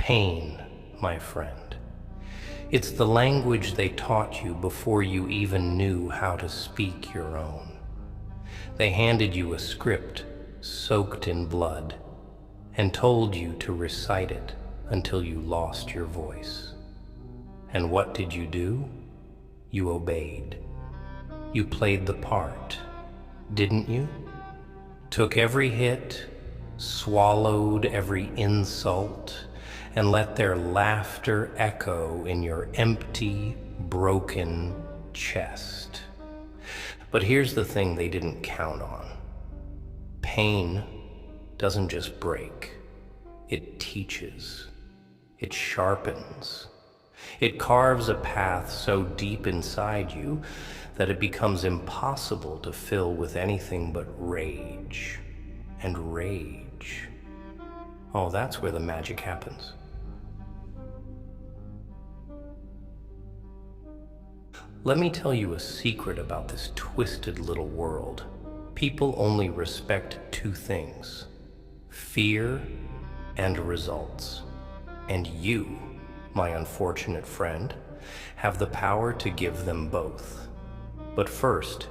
Pain, my friend. It's the language they taught you before you even knew how to speak your own. They handed you a script soaked in blood and told you to recite it until you lost your voice. And what did you do? You obeyed. You played the part, didn't you? Took every hit, swallowed every insult, and let their laughter echo in your empty, broken chest. But here's the thing they didn't count on. Pain doesn't just break. It teaches. It sharpens. It carves a path so deep inside you that it becomes impossible to fill with anything but rage. And rage. Oh, that's where the magic happens. Let me tell you a secret about this twisted little world. People only respect two things: fear and results. And you, my unfortunate friend, have the power to give them both. But first,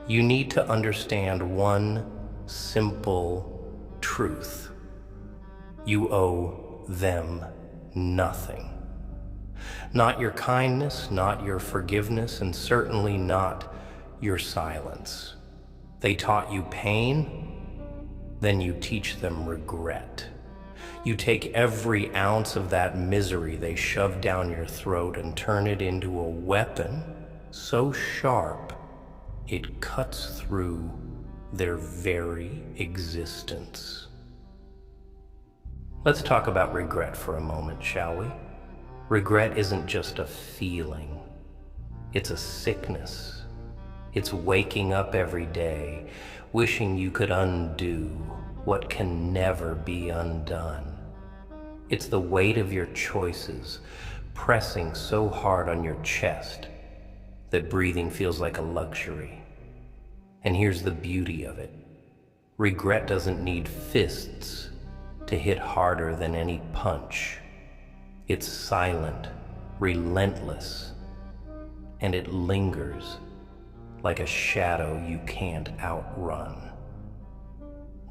you need to understand one simple truth. You owe them nothing. Not your kindness, not your forgiveness, and certainly not your silence. They taught you pain, then you teach them regret. You take every ounce of that misery they shove down your throat and turn it into a weapon so sharp it cuts through their very existence. Let's talk about regret for a moment, shall we? Regret isn't just a feeling. It's a sickness. It's waking up every day, wishing you could undo what can never be undone. It's the weight of your choices pressing so hard on your chest that breathing feels like a luxury. And here's the beauty of it. Regret doesn't need fists to hit harder than any punch. It's silent, relentless, and it lingers like a shadow you can't outrun.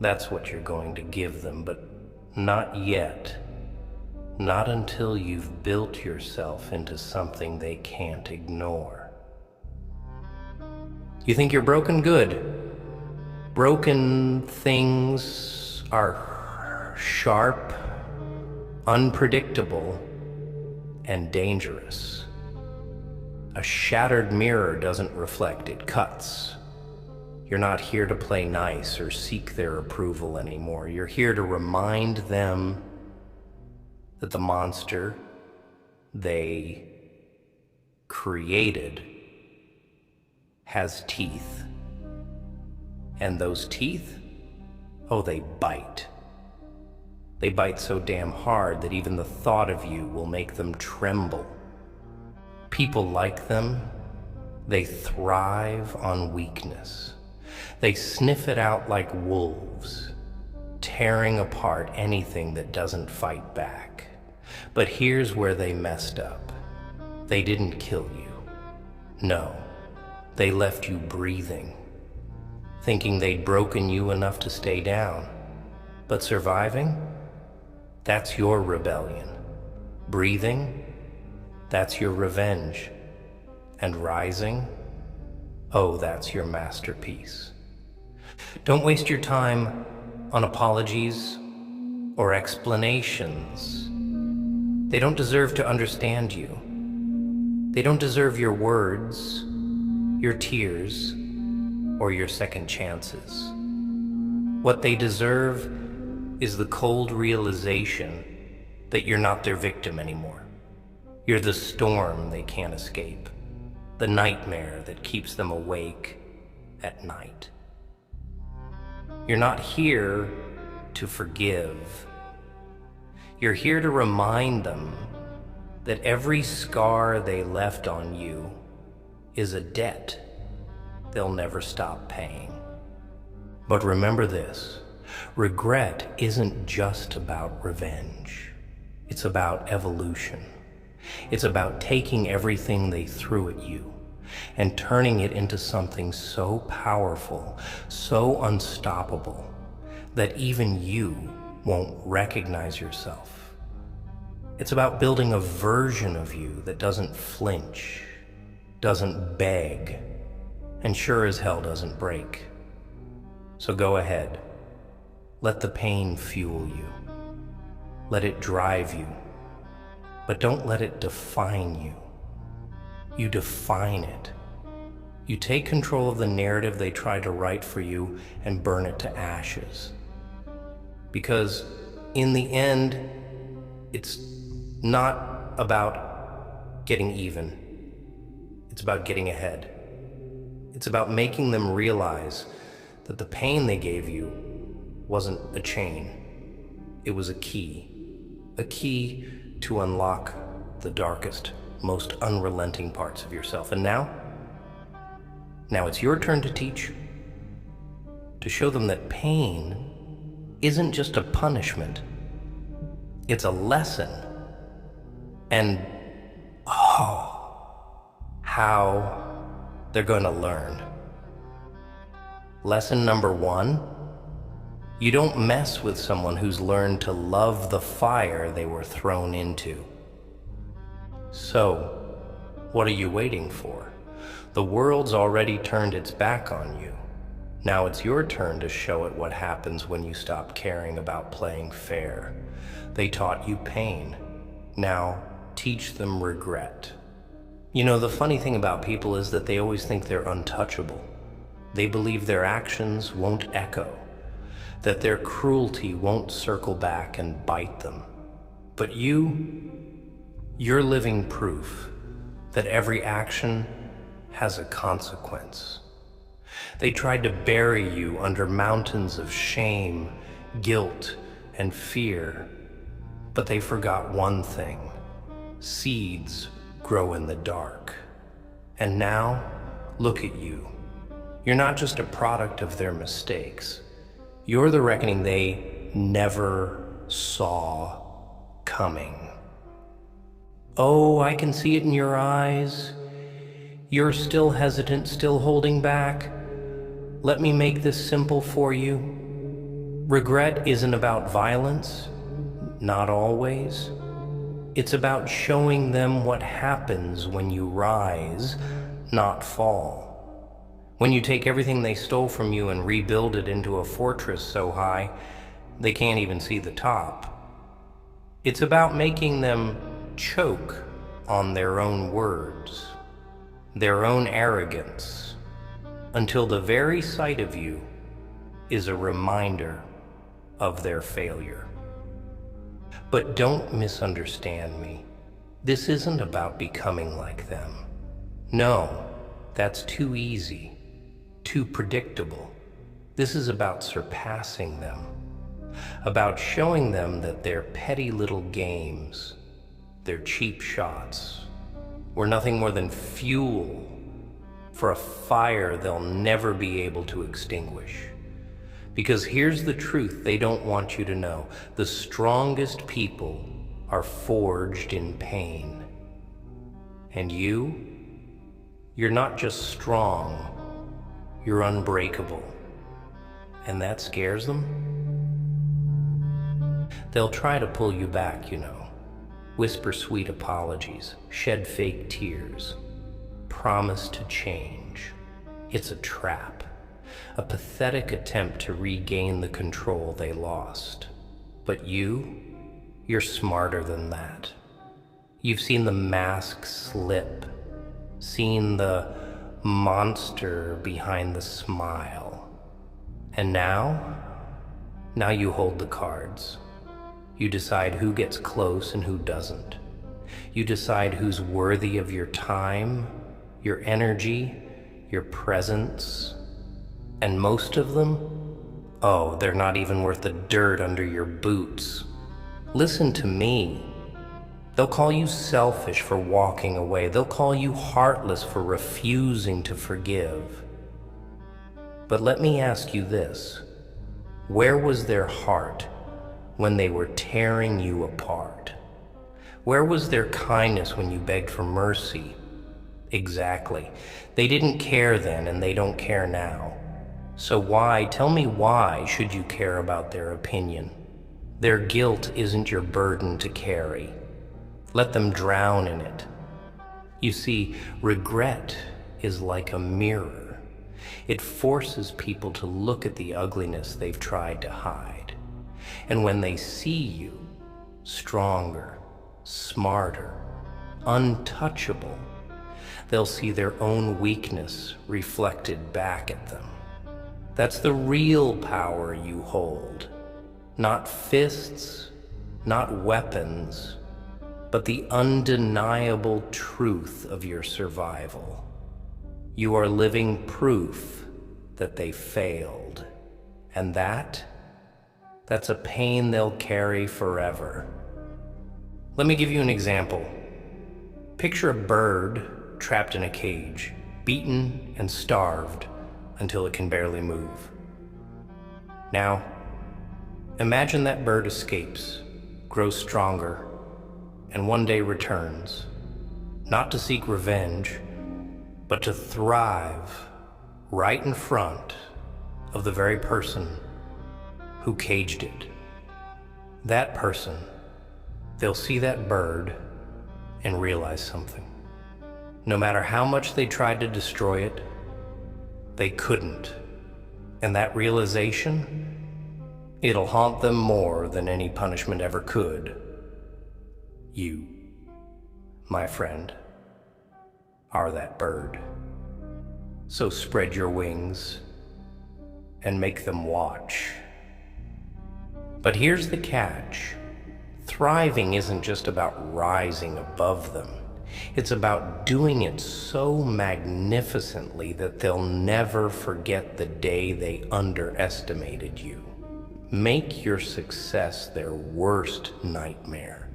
That's what you're going to give them, but not yet. Not until you've built yourself into something they can't ignore. You think you're broken? Good. Broken things are sharp, unpredictable, and dangerous. A shattered mirror doesn't reflect, it cuts. You're not here to play nice or seek their approval anymore. You're here to remind them that the monster they created has teeth. And those teeth, oh, they bite. They bite so damn hard that even the thought of you will make them tremble. People like them, they thrive on weakness. They sniff it out like wolves, tearing apart anything that doesn't fight back. But here's where they messed up. They didn't kill you. No, they left you breathing, thinking they'd broken you enough to stay down. But surviving? That's your rebellion. Breathing? That's your revenge. And rising? Oh, that's your masterpiece. Don't waste your time on apologies or explanations. They don't deserve to understand you. They don't deserve your words, your tears, or your second chances. What they deserve is the cold realization that you're not their victim anymore. You're the storm they can't escape, the nightmare that keeps them awake at night. You're not here to forgive. You're here to remind them that every scar they left on you is a debt they'll never stop paying. But remember this, regret isn't just about revenge. It's about evolution. It's about taking everything they threw at you and turning it into something so powerful, so unstoppable, that even you won't recognize yourself. It's about building a version of you that doesn't flinch, doesn't beg, and sure as hell doesn't break. So go ahead. Let the pain fuel you. Let it drive you. But don't let it define you. You define it. You take control of the narrative they try to write for you and burn it to ashes. Because in the end, it's not about getting even. It's about getting ahead. It's about making them realize that the pain they gave you wasn't a chain. It was a key to unlock the darkest, most unrelenting parts of yourself. And now it's your turn to teach, to show them that pain isn't just a punishment, it's a lesson. And how they're going to learn. Lesson number 1, you don't mess with someone who's learned to love the fire they were thrown into. So, what are you waiting for? The world's already turned its back on you. Now it's your turn to show it what happens when you stop caring about playing fair. They taught you pain. Now, teach them regret. You know, the funny thing about people is that they always think they're untouchable. They believe their actions won't echo, that their cruelty won't circle back and bite them. But you're living proof that every action has a consequence. They tried to bury you under mountains of shame, guilt, and fear, but they forgot one thing. Seeds grow in the dark. And now, look at you. You're not just a product of their mistakes. You're the reckoning they never saw coming. Oh, I can see it in your eyes. You're still hesitant, still holding back. Let me make this simple for you. Regret isn't about violence, not always. It's about showing them what happens when you rise, not fall. When you take everything they stole from you and rebuild it into a fortress so high, they can't even see the top. It's about making them choke on their own words, their own arrogance, until the very sight of you is a reminder of their failure. But don't misunderstand me. This isn't about becoming like them. No, that's too easy, too predictable. This is about surpassing them, about showing them that their petty little games, their cheap shots, were nothing more than fuel for a fire they'll never be able to extinguish. Because here's the truth they don't want you to know. The strongest people are forged in pain. And you're not just strong, you're unbreakable. And that scares them? They'll try to pull you back, you know. Whisper sweet apologies, shed fake tears, promise to change. It's a trap. A pathetic attempt to regain the control they lost. But you're smarter than that. You've seen the mask slip, seen the monster behind the smile. And now you hold the cards. You decide who gets close and who doesn't. You decide who's worthy of your time, your energy, your presence. And most of them, they're not even worth the dirt under your boots. Listen to me. They'll call you selfish for walking away. They'll call you heartless for refusing to forgive. But let me ask you this. Where was their heart when they were tearing you apart? Where was their kindness when you begged for mercy? Exactly. They didn't care then, and they don't care now. So why, tell me why, should you care about their opinion? Their guilt isn't your burden to carry. Let them drown in it. You see, regret is like a mirror. It forces people to look at the ugliness they've tried to hide. And when they see you, stronger, smarter, untouchable, they'll see their own weakness reflected back at them. That's the real power you hold. Not fists, not weapons, but the undeniable truth of your survival. You are living proof that they failed. And that's a pain they'll carry forever. Let me give you an example. Picture a bird trapped in a cage, beaten and starved until it can barely move. Now, imagine that bird escapes, grows stronger, and one day returns, not to seek revenge, but to thrive right in front of the very person who caged it. That person, they'll see that bird and realize something. No matter how much they tried to destroy it, they couldn't. And that realization, it'll haunt them more than any punishment ever could. You, my friend, are that bird. So spread your wings and make them watch. But here's the catch. Thriving isn't just about rising above them. It's about doing it so magnificently that they'll never forget the day they underestimated you. Make your success their worst nightmare.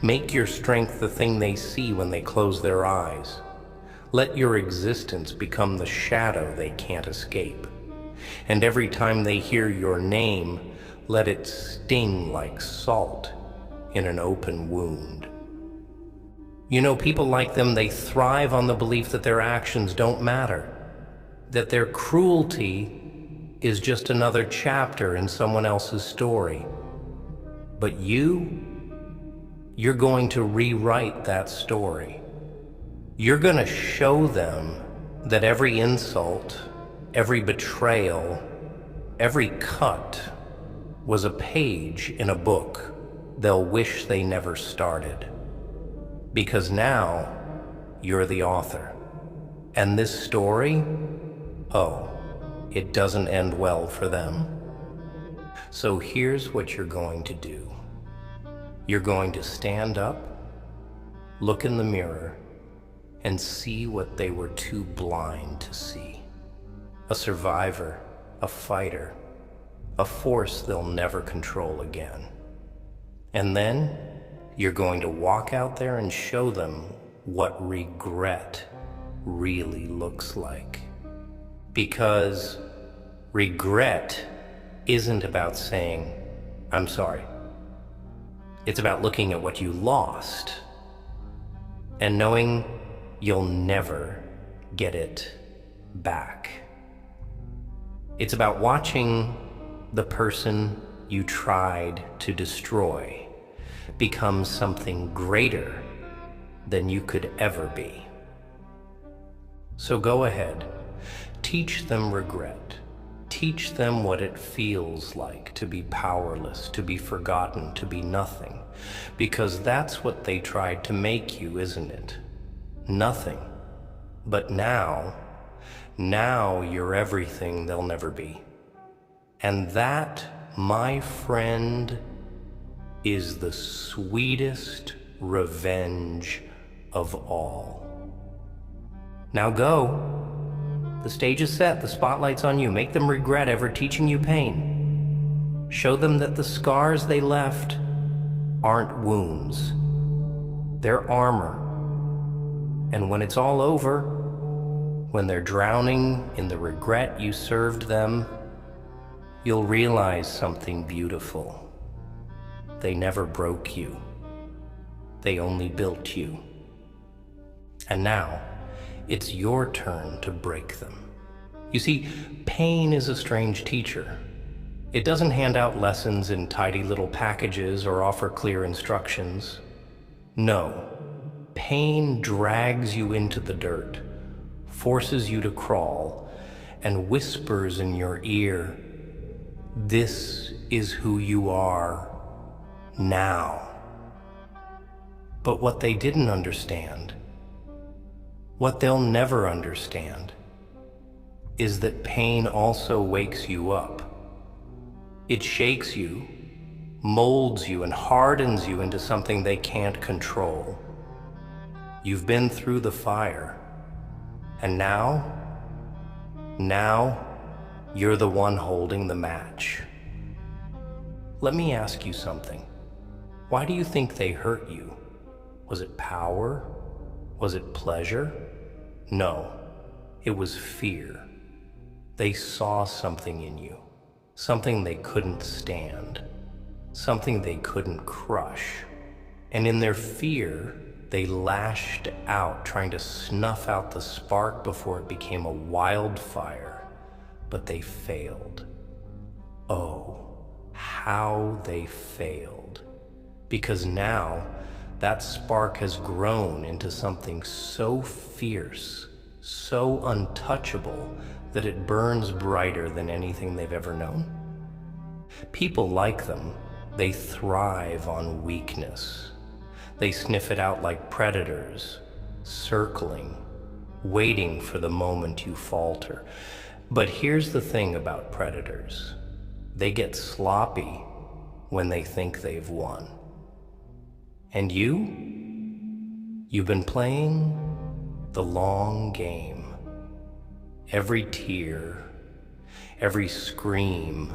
Make your strength the thing they see when they close their eyes. Let your existence become the shadow they can't escape. And every time they hear your name, let it sting like salt in an open wound. You know, people like them, they thrive on the belief that their actions don't matter, that their cruelty is just another chapter in someone else's story. But you're going to rewrite that story. You're going to show them that every insult, every betrayal, every cut was a page in a book they'll wish they never started. Because now, you're the author. And this story, it doesn't end well for them. So here's what you're going to do. You're going to stand up, look in the mirror, and see what they were too blind to see. A survivor, a fighter, a force they'll never control again. And then, you're going to walk out there and show them what regret really looks like. Because regret isn't about saying, I'm sorry. It's about looking at what you lost and knowing you'll never get it back. It's about watching the person you tried to destroy become something greater than you could ever be. So go ahead, teach them regret. Teach them what it feels like to be powerless, to be forgotten, to be nothing. Because that's what they tried to make you, isn't it? Nothing. But now you're everything they'll never be. And that, my friend, is the sweetest revenge of all. Now go. The stage is set, the spotlight's on you. Make them regret ever teaching you pain. Show them that the scars they left aren't wounds. They're armor. And when it's all over, when they're drowning in the regret you served them, you'll realize something beautiful. They never broke you. they only built you. And now, it's your turn to break them. You see, pain is a strange teacher. It doesn't hand out lessons in tidy little packages or offer clear instructions. No, pain drags you into the dirt, forces you to crawl, and whispers in your ear, "This is who you are now." But what they didn't understand, what they'll never understand, is that pain also wakes you up. It shakes you, molds you, and hardens you into something they can't control. You've been through the fire, and now you're the one holding the match. Let me ask you something. Why do you think they hurt you? Was it power? Was it pleasure? No, it was fear. They saw something in you, something they couldn't stand, something they couldn't crush. And in their fear, they lashed out, trying to snuff out the spark before it became a wildfire. But they failed. Oh, how they failed. Because now, that spark has grown into something so fierce, so untouchable, that it burns brighter than anything they've ever known. People like them, they thrive on weakness. They sniff it out like predators, circling, waiting for the moment you falter. But here's the thing about predators. They get sloppy when they think they've won. And you've been playing the long game. Every tear, every scream,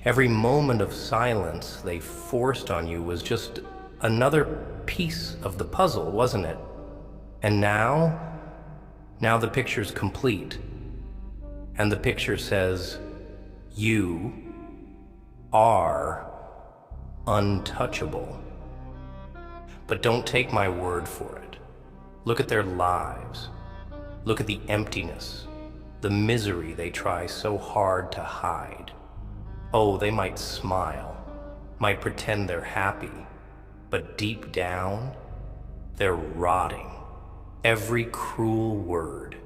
every moment of silence they forced on you was just another piece of the puzzle, wasn't it? And now the picture's complete. And the picture says, you are untouchable. But don't take my word for it. Look at their lives. Look at the emptiness, the misery they try so hard to hide. Oh, they might smile, might pretend they're happy, but deep down, they're rotting. Every cruel word,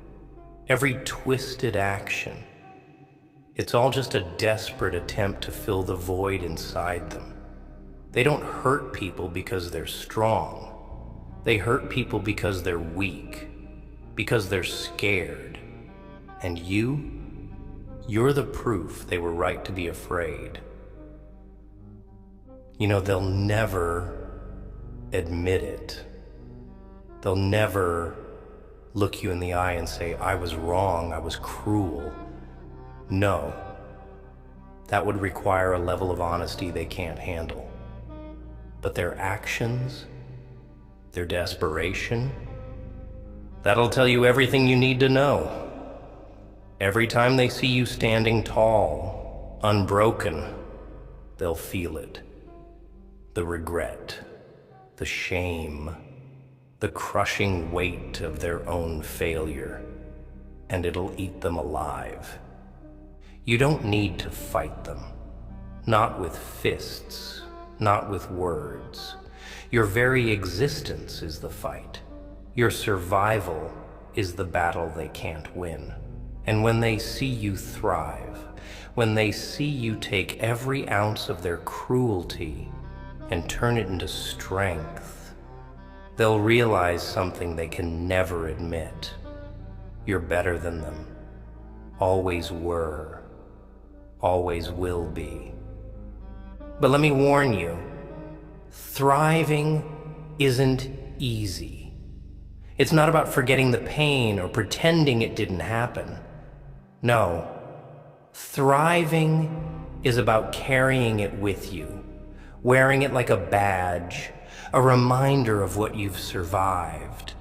every twisted action, it's all just a desperate attempt to fill the void inside them. They don't hurt people because they're strong. They hurt people because they're weak, because they're scared. And you're the proof they were right to be afraid. You know, they'll never admit it. They'll never look you in the eye and say, I was wrong, I was cruel. No, that would require a level of honesty they can't handle. But their actions, their desperation, that'll tell you everything you need to know. Every time they see you standing tall, unbroken, they'll feel it. The regret, the shame, the crushing weight of their own failure, and it'll eat them alive. You don't need to fight them, not with fists, not with words. Your very existence is the fight. Your survival is the battle they can't win. And when they see you thrive, when they see you take every ounce of their cruelty and turn it into strength, they'll realize something they can never admit. You're better than them. Always were. Always will be. But let me warn you, thriving isn't easy. It's not about forgetting the pain or pretending it didn't happen. No, thriving is about carrying it with you, wearing it like a badge, a reminder of what you've survived.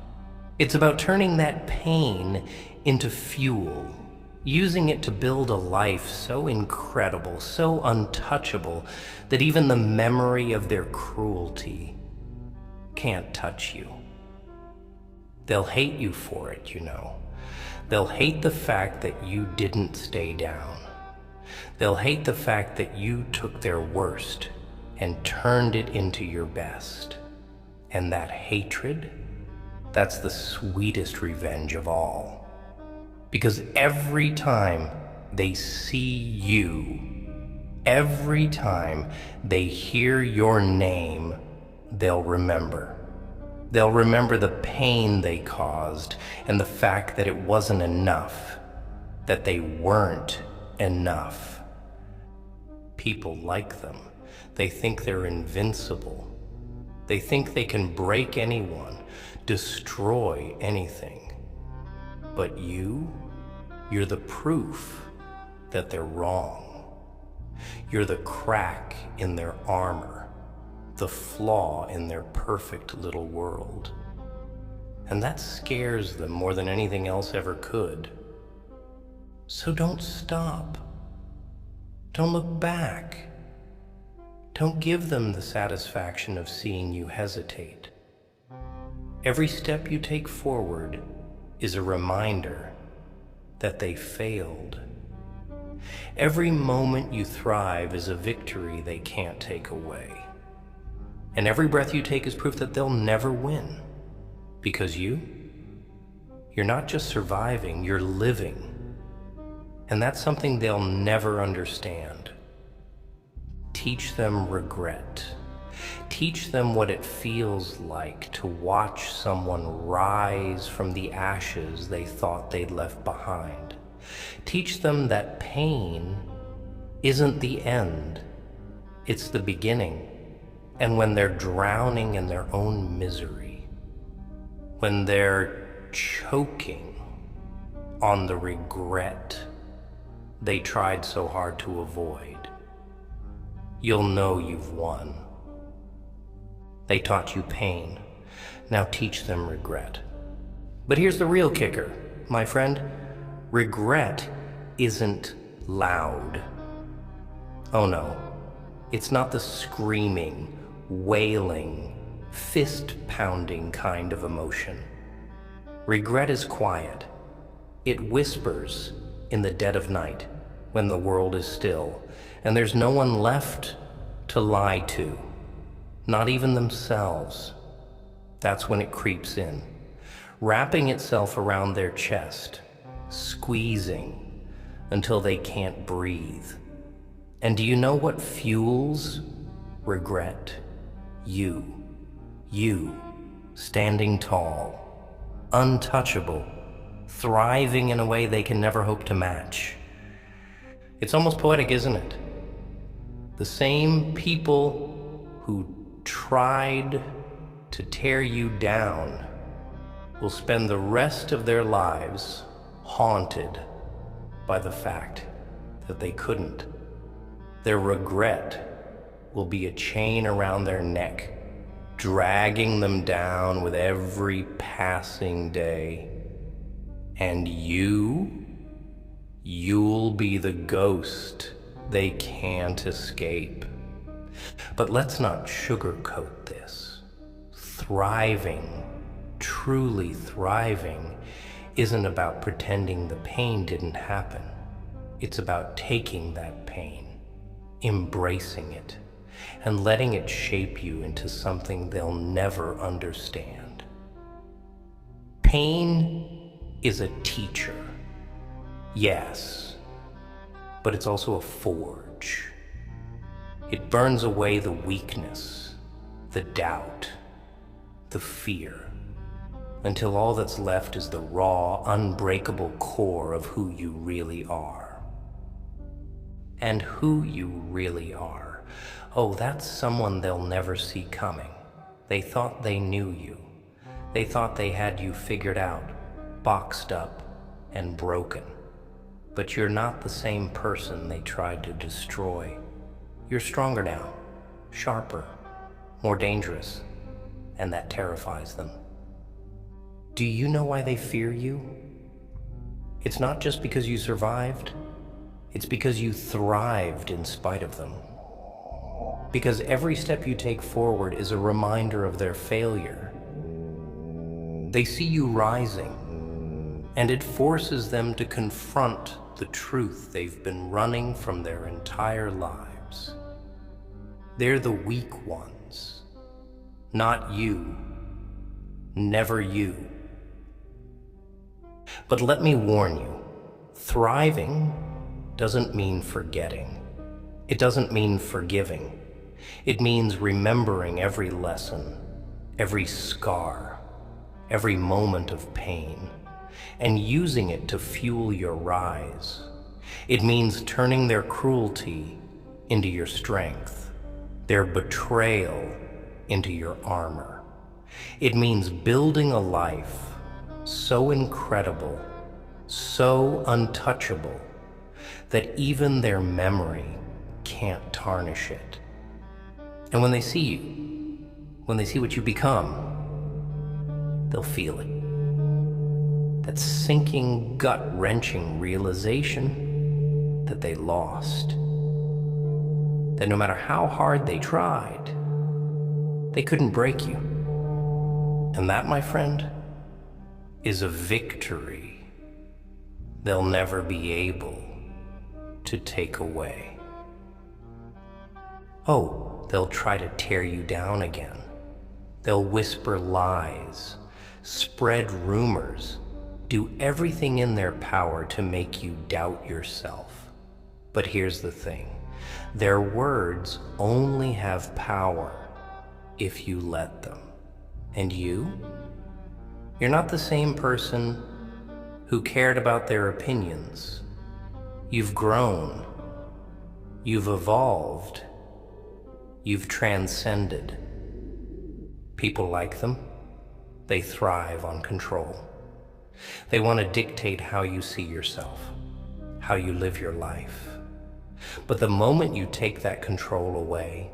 It's about turning that pain into fuel, using it to build a life so incredible, so untouchable, that even the memory of their cruelty can't touch you. They'll hate you for it, you know. They'll hate the fact that you didn't stay down. They'll hate the fact that you took their worst and turned it into your best. And that hatred, that's the sweetest revenge of all. Because every time they see you, every time they hear your name, they'll remember. They'll remember the pain they caused and the fact that it wasn't enough, that they weren't enough. People like them. They think they're invincible. They think they can break anyone, destroy anything. But you're the proof that they're wrong. You're the crack in their armor, the flaw in their perfect little world. And that scares them more than anything else ever could. So don't stop. Don't look back. Don't give them the satisfaction of seeing you hesitate. Every step you take forward is a reminder that they failed. Every moment you thrive is a victory they can't take away. And every breath you take is proof that they'll never win. Because you're not just surviving, you're living. And that's something they'll never understand. Teach them regret. Teach them what it feels like to watch someone rise from the ashes they thought they'd left behind. Teach them that pain isn't the end, it's the beginning. And when they're drowning in their own misery, when they're choking on the regret they tried so hard to avoid, you'll know you've won. They taught you pain. Now teach them regret. But here's the real kicker, my friend. Regret isn't loud. Oh no, it's not the screaming, wailing, fist-pounding kind of emotion. Regret is quiet. It whispers in the dead of night when the world is still and there's no one left to lie to, not even themselves. That's when it creeps in, wrapping itself around their chest, squeezing until they can't breathe. And do you know what fuels regret? You, standing tall, untouchable, thriving in a way they can never hope to match. It's almost poetic, isn't it? The same people who tried to tear you down will spend the rest of their lives haunted by the fact that they couldn't. Their regret will be a chain around their neck, dragging them down with every passing day. And you'll be the ghost they can't escape. But let's not sugarcoat this. Thriving, truly thriving, isn't about pretending the pain didn't happen. It's about taking that pain, embracing it, and letting it shape you into something they'll never understand. Pain is a teacher, yes, but it's also a forge. It burns away the weakness, the doubt, the fear, until all that's left is the raw, unbreakable core of who you really are. And who you really are, oh, that's someone they'll never see coming. They thought they knew you. They thought they had you figured out, boxed up, and broken. But you're not the same person they tried to destroy. You're stronger now, sharper, more dangerous, and that terrifies them. Do you know why they fear you? It's not just because you survived, it's because you thrived in spite of them. Because every step you take forward is a reminder of their failure. They see you rising, and it forces them to confront the truth they've been running from their entire lives. They're the weak ones, not you, never you. But let me warn you, thriving doesn't mean forgetting. It doesn't mean forgiving. It means remembering every lesson, every scar, every moment of pain, and using it to fuel your rise. It means turning their cruelty into your strength, their betrayal into your armor. It means building a life so incredible, so untouchable, that even their memory can't tarnish it. And when they see you, when they see what you become, they'll feel it. That sinking, gut-wrenching realization that they lost. That no matter how hard they tried, they couldn't break you. And that, my friend, is a victory they'll never be able to take away. Oh, they'll try to tear you down again. They'll whisper lies, spread rumors, do everything in their power to make you doubt yourself. But here's the thing, their words only have power if you let them. And you're not the same person who cared about their opinions. You've grown, you've evolved, you've transcended. People like them. They thrive on control. They want to dictate how you see yourself, how you live your life. But the moment you take that control away,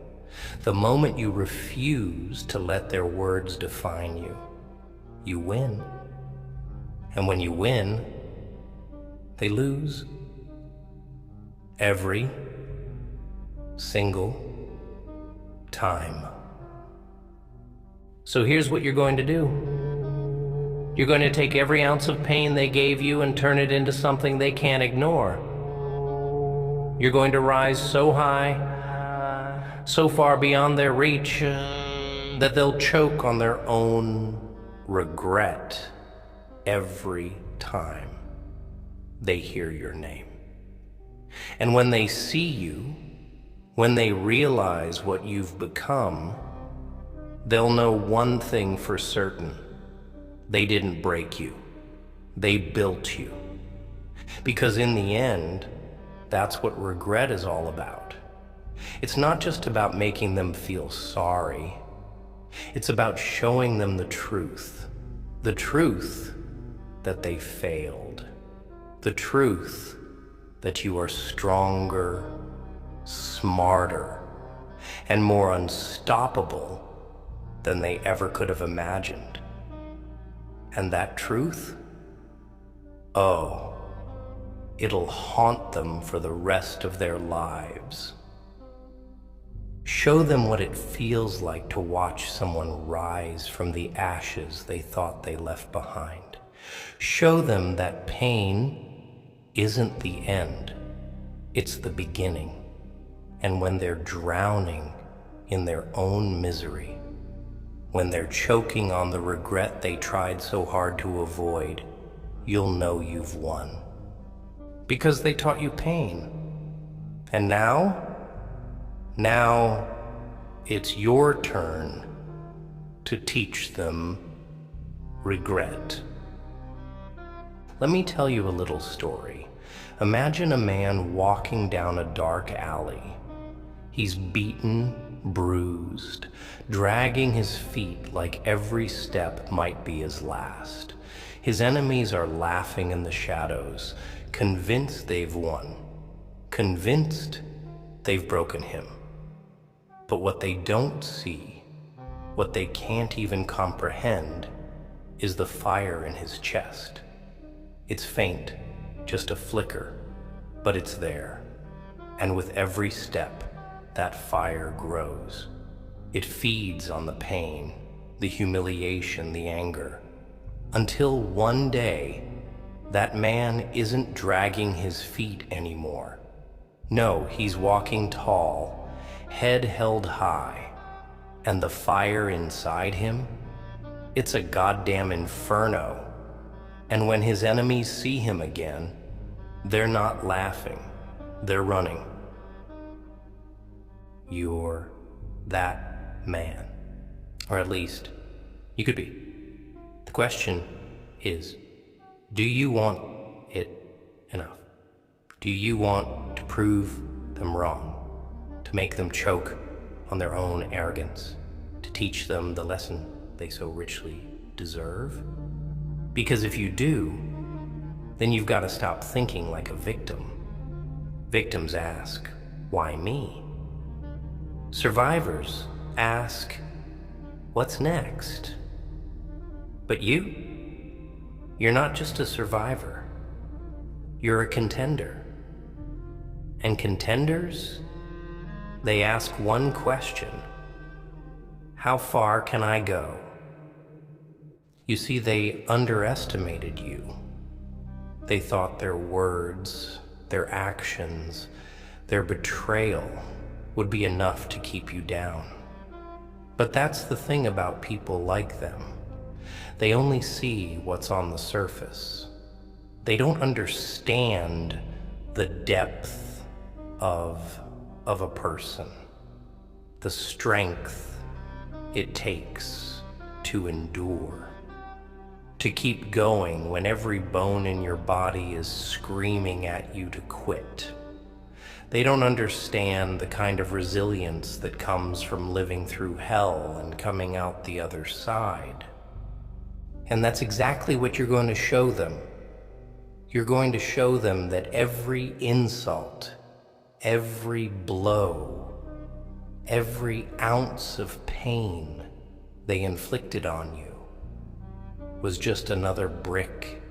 the moment you refuse to let their words define you, you win. And when you win, they lose. Every single time. So here's what you're going to do. You're going to take every ounce of pain they gave you and turn it into something they can't ignore. You're going to rise so high, so far beyond their reach, that they'll choke on their own regret every time they hear your name. And when they see you, when they realize what you've become, they'll know one thing for certain. They didn't break you. They built you. Because in the end, that's what regret is all about. It's not just about making them feel sorry. It's about showing them the truth that they failed, the truth that you are stronger, smarter, and more unstoppable than they ever could have imagined. And that truth, oh, it'll haunt them for the rest of their lives. Show them what it feels like to watch someone rise from the ashes they thought they left behind. Show them that pain isn't the end, it's the beginning. And when they're drowning in their own misery, when they're choking on the regret they tried so hard to avoid, you'll know you've won. Because they taught you pain. And now it's your turn to teach them regret. Let me tell you a little story. Imagine a man walking down a dark alley. He's beaten, bruised, dragging his feet like every step might be his last. His enemies are laughing in the shadows, convinced they've won, convinced they've broken him. But what they don't see, what they can't even comprehend, is the fire in his chest. It's faint, just a flicker, but it's there. And with every step, that fire grows. It feeds on the pain, the humiliation, the anger, until one day, that man isn't dragging his feet anymore. No, he's walking tall, head held high, and the fire inside him, it's a goddamn inferno. And when his enemies see him again, they're not laughing, they're running. You're that man. Or at least, you could be. The question is, do you want it enough? Do you want to prove them wrong? To make them choke on their own arrogance? To teach them the lesson they so richly deserve? Because if you do, then you've got to stop thinking like a victim. Victims ask, why me? Survivors ask, what's next? But you're not just a survivor. You're a contender. And contenders, they ask one question: how far can I go? You see, they underestimated you. They thought their words, their actions, their betrayal would be enough to keep you down. But that's the thing about people like them. They only see what's on the surface. They don't understand the depth of a person, the strength it takes to endure, to keep going when every bone in your body is screaming at you to quit. They don't understand the kind of resilience that comes from living through hell and coming out the other side. And that's exactly what you're going to show them. You're going to show them that every insult, every blow, every ounce of pain they inflicted on you was just another brick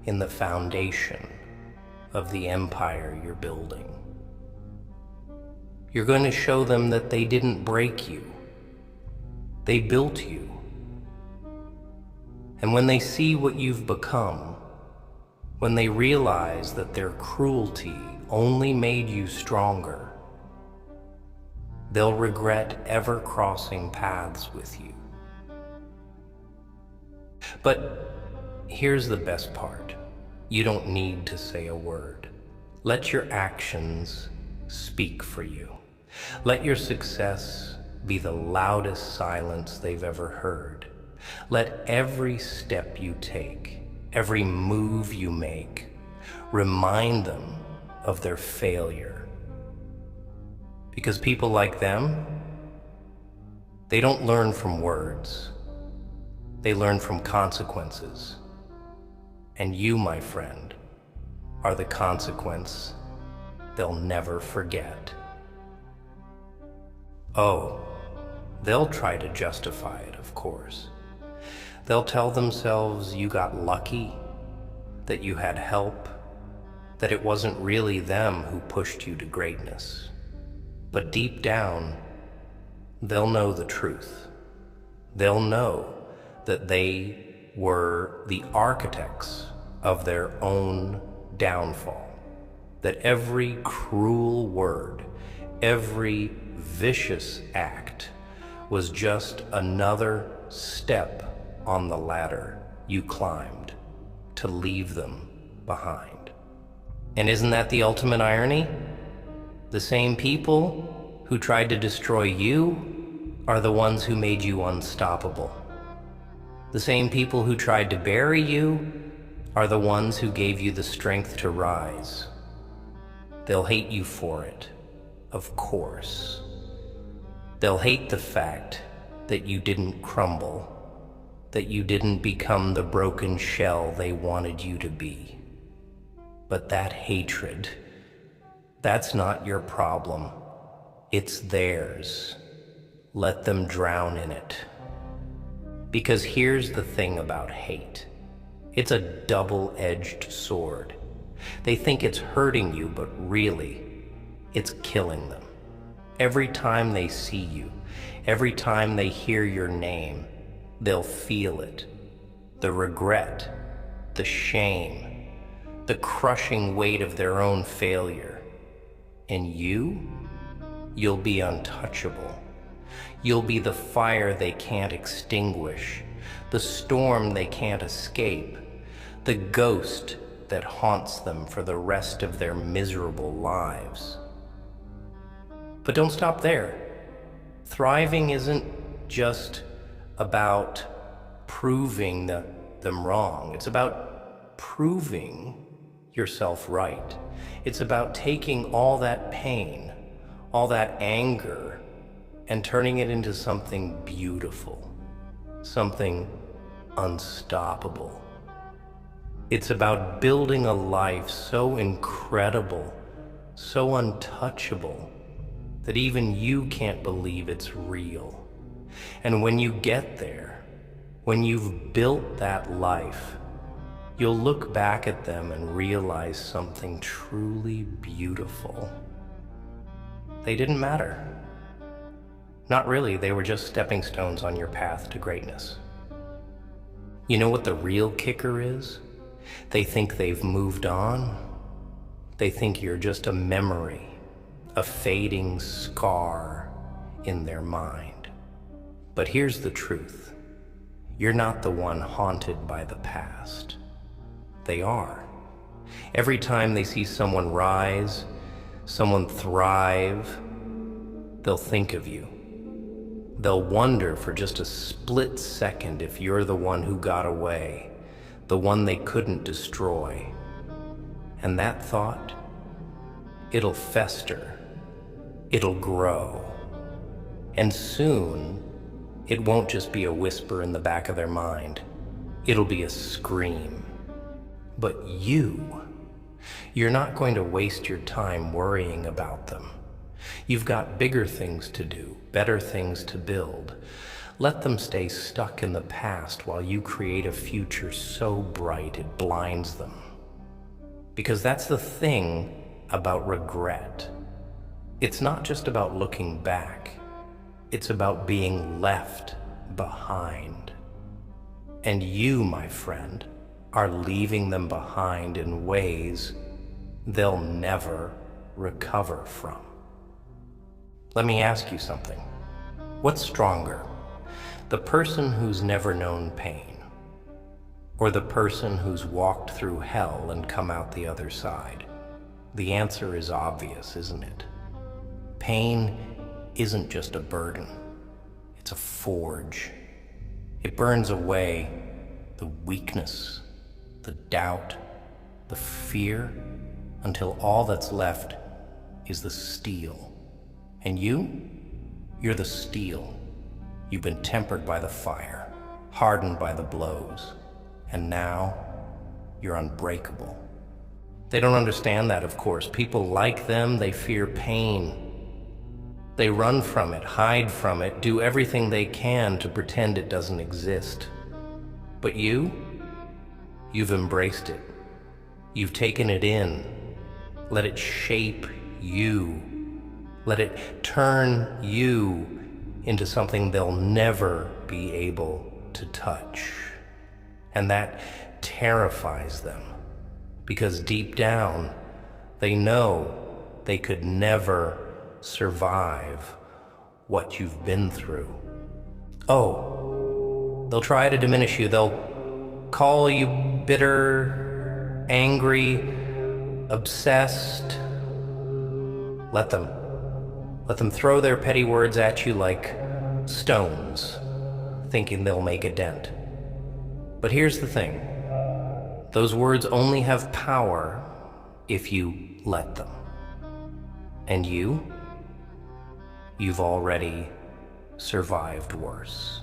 in the foundation of the empire you're building. You're going to show them that they didn't break you. They built you. And when they see what you've become, when they realize that their cruelty only made you stronger, they'll regret ever crossing paths with you. But here's the best part. You don't need to say a word. Let your actions speak for you. Let your success be the loudest silence they've ever heard. Let every step you take, every move you make, remind them of their failure. Because people like them, they don't learn from words. They learn from consequences. And you, my friend, are the consequence they'll never forget. Oh, they'll try to justify it, of course. They'll tell themselves you got lucky, that you had help, that it wasn't really them who pushed you to greatness. But deep down, they'll know the truth. They'll know that they were the architects of their own downfall, that every cruel word, every vicious act was just another step on the ladder you climbed to leave them behind. And isn't that the ultimate irony? The same people who tried to destroy you are the ones who made you unstoppable. The same people who tried to bury you are the ones who gave you the strength to rise. They'll hate you for it, of course. They'll hate the fact that you didn't crumble, that you didn't become the broken shell they wanted you to be. But that hatred, that's not your problem. It's theirs. Let them drown in it. Because here's the thing about hate. It's a double-edged sword. They think it's hurting you, but really, it's killing them. Every time they see you, every time they hear your name, they'll feel it. The regret, the shame, the crushing weight of their own failure. And you'll be untouchable. You'll be the fire they can't extinguish, the storm they can't escape, the ghost that haunts them for the rest of their miserable lives. But don't stop there. Thriving isn't just about proving them wrong. It's about proving yourself right. It's about taking all that pain, all that anger, and turning it into something beautiful, something unstoppable. It's about building a life so incredible, so untouchable, that even you can't believe it's real. And when you get there, when you've built that life, you'll look back at them and realize something truly beautiful. They didn't matter. Not really, they were just stepping stones on your path to greatness. You know what the real kicker is? They think they've moved on. They think you're just a memory, a fading scar in their mind. But here's the truth. You're not the one haunted by the past. They are. Every time they see someone rise, someone thrive, they'll think of you. They'll wonder for just a split second if you're the one who got away, the one they couldn't destroy. And that thought, it'll fester, it'll grow. And soon, it won't just be a whisper in the back of their mind. It'll be a scream. But you're not going to waste your time worrying about them. You've got bigger things to do, better things to build. Let them stay stuck in the past while you create a future so bright it blinds them. Because that's the thing about regret. It's not just about looking back. It's about being left behind. And you, my friend, are leaving them behind in ways they'll never recover from. Let me ask you something. What's stronger? The person who's never known pain, or the person who's walked through hell and come out the other side? The answer is obvious, isn't it? Pain isn't just a burden. It's a forge. It burns away the weakness, the doubt, the fear, until all that's left is the steel. And you're the steel. You've been tempered by the fire, hardened by the blows, and now you're unbreakable. They don't understand that, of course. People like them, they fear pain. They run from it, hide from it, do everything they can to pretend it doesn't exist. But you've embraced it. You've taken it in. Let it shape you. Let it turn you into something they'll never be able to touch. And that terrifies them, because deep down, they know they could never survive what you've been through. Oh, they'll try to diminish you. They'll call you bitter, angry, obsessed. Let them throw their petty words at you like stones, thinking they'll make a dent. But here's the thing. Those words only have power if you let them. And you've already survived worse.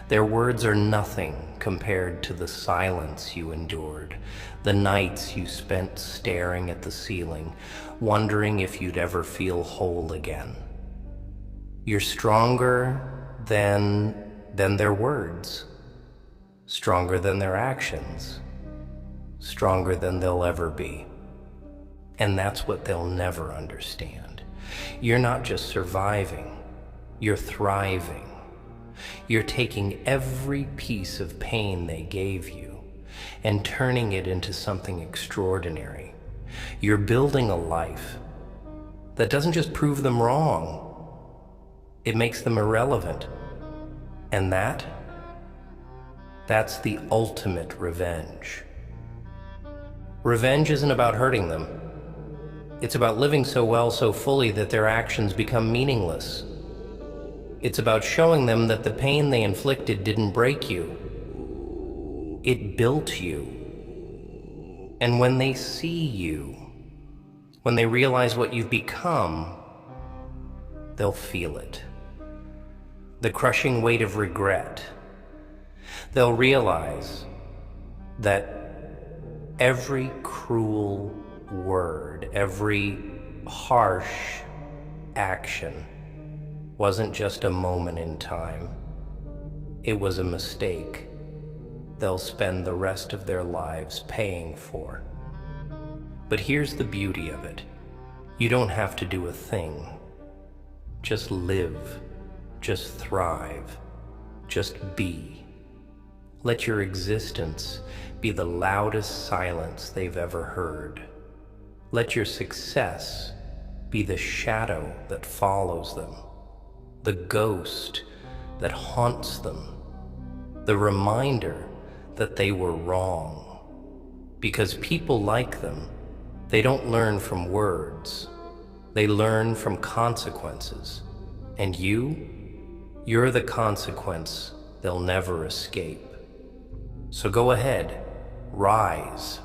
Their words are nothing compared to the silence you endured, the nights you spent staring at the ceiling, wondering if you'd ever feel whole again. You're stronger than their words, stronger than their actions, stronger than they'll ever be. And that's what they'll never understand. You're not just surviving, you're thriving. You're taking every piece of pain they gave you and turning it into something extraordinary. You're building a life that doesn't just prove them wrong, it makes them irrelevant. And that's the ultimate revenge. Revenge isn't about hurting them. It's about living so well, so fully that their actions become meaningless. It's about showing them that the pain they inflicted didn't break you. It built you. And when they see you, when they realize what you've become, they'll feel it. The crushing weight of regret. They'll realize that every cruel word, every harsh action wasn't just a moment in time. It was a mistake they'll spend the rest of their lives paying for. But here's the beauty of it. You don't have to do a thing. Just live. Just thrive. Just be. Let your existence be the loudest silence they've ever heard. Let your success be the shadow that follows them, the ghost that haunts them, the reminder that they were wrong. Because people like them, they don't learn from words, they learn from consequences. And you're the consequence they'll never escape. So go ahead, rise,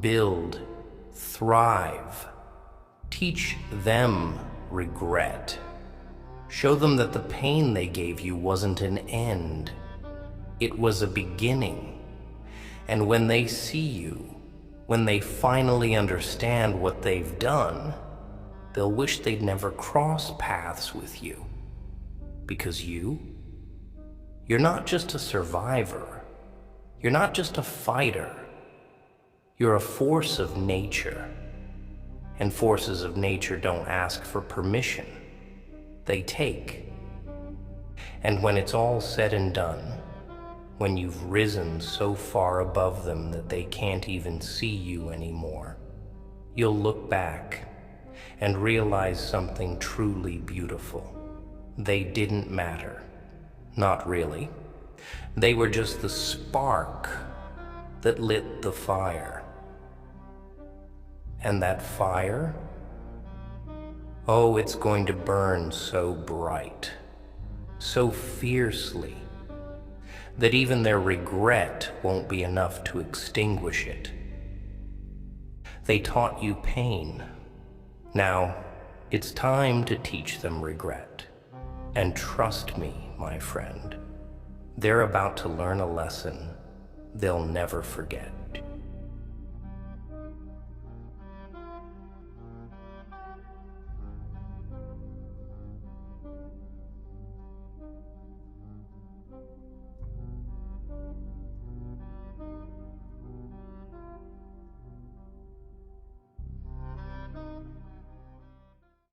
build, thrive. Teach them regret. Show them that the pain they gave you wasn't an end. It was a beginning. And when they see you, when they finally understand what they've done, they'll wish they'd never crossed paths with you. Because you're not just a survivor. You're not just a fighter. You're a force of nature. And forces of nature don't ask for permission. They take. And when it's all said and done, when you've risen so far above them that they can't even see you anymore, you'll look back and realize something truly beautiful. They didn't matter. Not really. They were just the spark that lit the fire. And that fire, oh, it's going to burn so bright, so fiercely, that even their regret won't be enough to extinguish it. They taught you pain. Now, it's time to teach them regret. And trust me, my friend, they're about to learn a lesson they'll never forget.